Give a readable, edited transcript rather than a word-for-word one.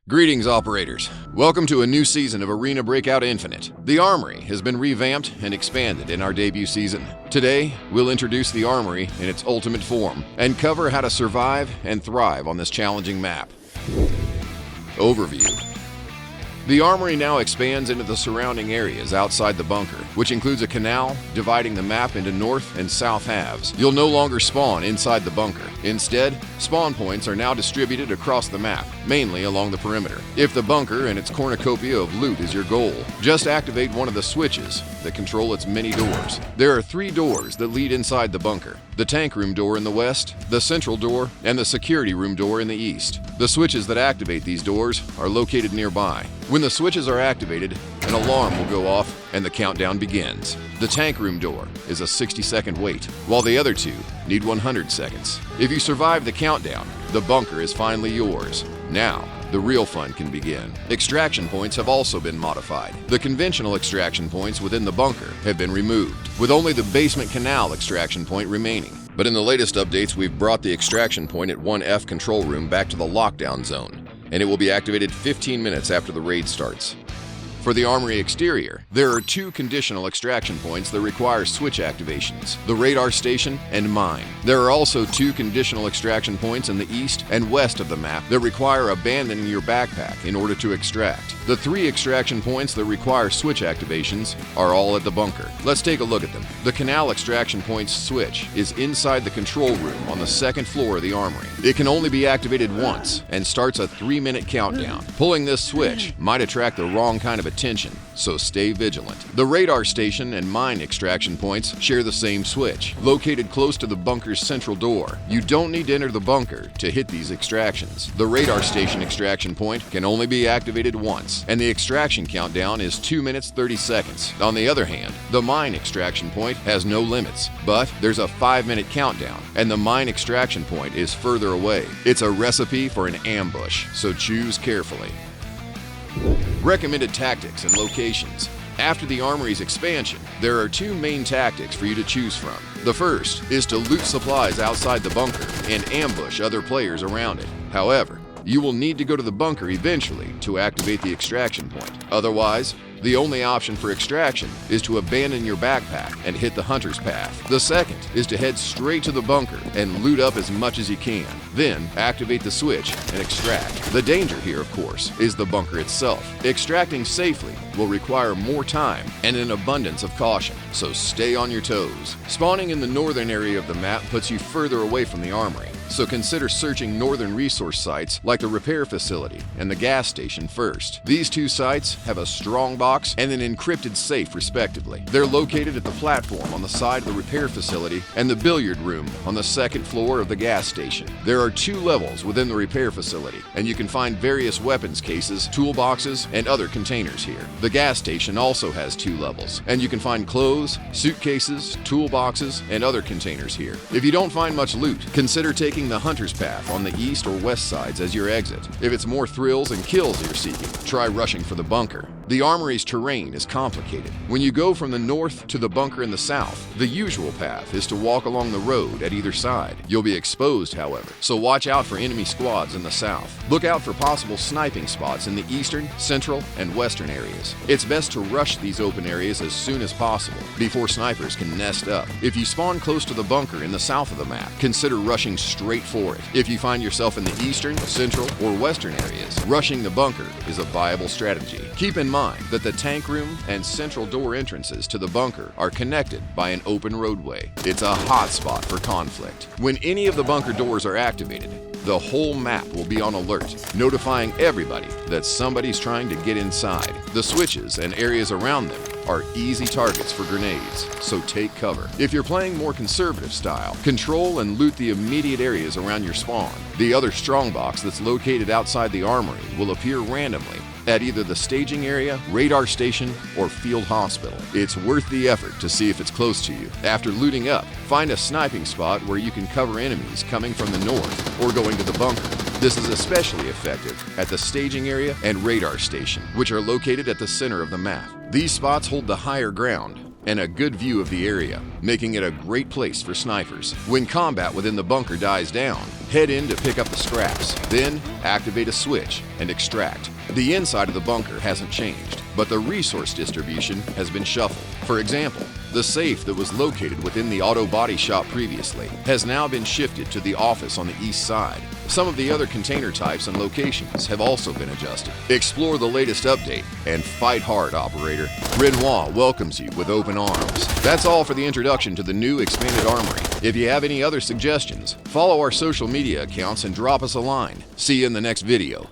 Greetings, operators. Welcome to a new season of Arena Breakout Infinite. The Armory has been revamped and expanded in our debut season. Today, we'll introduce the Armory in its ultimate form and cover how to survive and thrive on this challenging map. Overview. The Armory now expands into the surrounding areas outside the bunker, which includes a canal dividing the map into north and south halves. You'll no longer spawn inside the bunker. Instead, spawn points are now distributed across the map, mainly along the perimeter. If the bunker and its cornucopia of loot is your goal, just activate one of the switches that control its many doors. There are 3 doors that lead inside the bunker: the tank room door in the west, the central door, and the security room door in the east. The switches that activate these doors are located nearby. When the switches are activated, an alarm will go off and the countdown begins. The tank room door is a 60-second wait, while the other 2 need 100 seconds. If you survive the countdown, the bunker is finally yours. Now, the real fun can begin. Extraction points have also been modified. The conventional extraction points within the bunker have been removed, with only the basement canal extraction point remaining. But in the latest updates, we've brought the extraction point at 1F control room back to the lockdown zone, and it will be activated 15 minutes after the raid starts. For the Armory exterior, there are 2 conditional extraction points that require switch activations: the radar station and mine. There are also 2 conditional extraction points in the east and west of the map that require abandoning your backpack in order to extract. The 3 extraction points that require switch activations are all at the bunker. Let's take a look at them. The canal extraction point's switch is inside the control room on the 2nd floor of the Armory. It can only be activated once and starts a 3-minute countdown. Pulling this switch might attract the wrong kind of attention, so stay vigilant. The radar station and mine extraction points share the same switch, located close to the bunker's central door. You don't need to enter the bunker to hit these extractions. The radar station extraction point can only be activated once, and the extraction countdown is 2 minutes 30 seconds. On the other hand, the mine extraction point has no limits, but there's a 5-minute countdown, and the mine extraction point is further away. It's a recipe for an ambush, so choose carefully. Recommended tactics and locations. After the Armory's expansion, there are 2 main tactics for you to choose from. The first is to loot supplies outside the bunker and ambush other players around it. However, you will need to go to the bunker eventually to activate the extraction point. Otherwise, the only option for extraction is to abandon your backpack and hit the hunter's path. The second is to head straight to the bunker and loot up as much as you can. Then activate the switch and extract. The danger here, of course, is the bunker itself. Extracting safely will require more time and an abundance of caution, so stay on your toes. Spawning in the northern area of the map puts you further away from the Armory, so consider searching northern resource sites like the repair facility and the gas station first. These 2 sites have a strong box and an encrypted safe respectively. They're located at the platform on the side of the repair facility and the billiard room on the 2nd floor of the gas station. There are 2 levels within the repair facility, and you can find various weapons cases, toolboxes, and other containers here. The gas station also has 2 levels, and you can find clothes, suitcases, toolboxes, and other containers here. If you don't find much loot, consider taking the hunter's path on the east or west sides as your exit. If it's more thrills and kills you're seeking, try rushing for the bunker. The Armory's terrain is complicated. When you go from the north to the bunker in the south, the usual path is to walk along the road at either side. You'll be exposed, however, so watch out for enemy squads in the south. Look out for possible sniping spots in the eastern, central, and western areas. It's best to rush these open areas as soon as possible, before snipers can nest up. If you spawn close to the bunker in the south of the map, consider rushing straight for it. If you find yourself in the eastern, central, or western areas, rushing the bunker is a viable strategy. Keep in mind that the tank room and central door entrances to the bunker are connected by an open roadway. It's a hotspot for conflict. When any of the bunker doors are activated, the whole map will be on alert, notifying everybody that somebody's trying to get inside. The switches and areas around them are easy targets for grenades, so take cover. If you're playing more conservative style, control and loot the immediate areas around your spawn. The other strongbox that's located outside the Armory will appear randomly at either the staging area, radar station, or field hospital. It's worth the effort to see if it's close to you. After looting up, find a sniping spot where you can cover enemies coming from the north or going to the bunker. This is especially effective at the staging area and radar station, which are located at the center of the map. These spots hold the higher ground and a good view of the area, making it a great place for snipers. When combat within the bunker dies down, Head in to pick up the scraps, then activate a switch and extract. The inside of the bunker hasn't changed, but the resource distribution has been shuffled. For example, the safe that was located within the auto body shop previously has now been shifted to the office on the east side. Some of the other container types and locations have also been adjusted. Explore the latest update and fight hard, operator. Renoir welcomes you with open arms. That's all for the introduction to the new expanded Armory. If you have any other suggestions, follow our social media accounts and drop us a line. See you in the next video.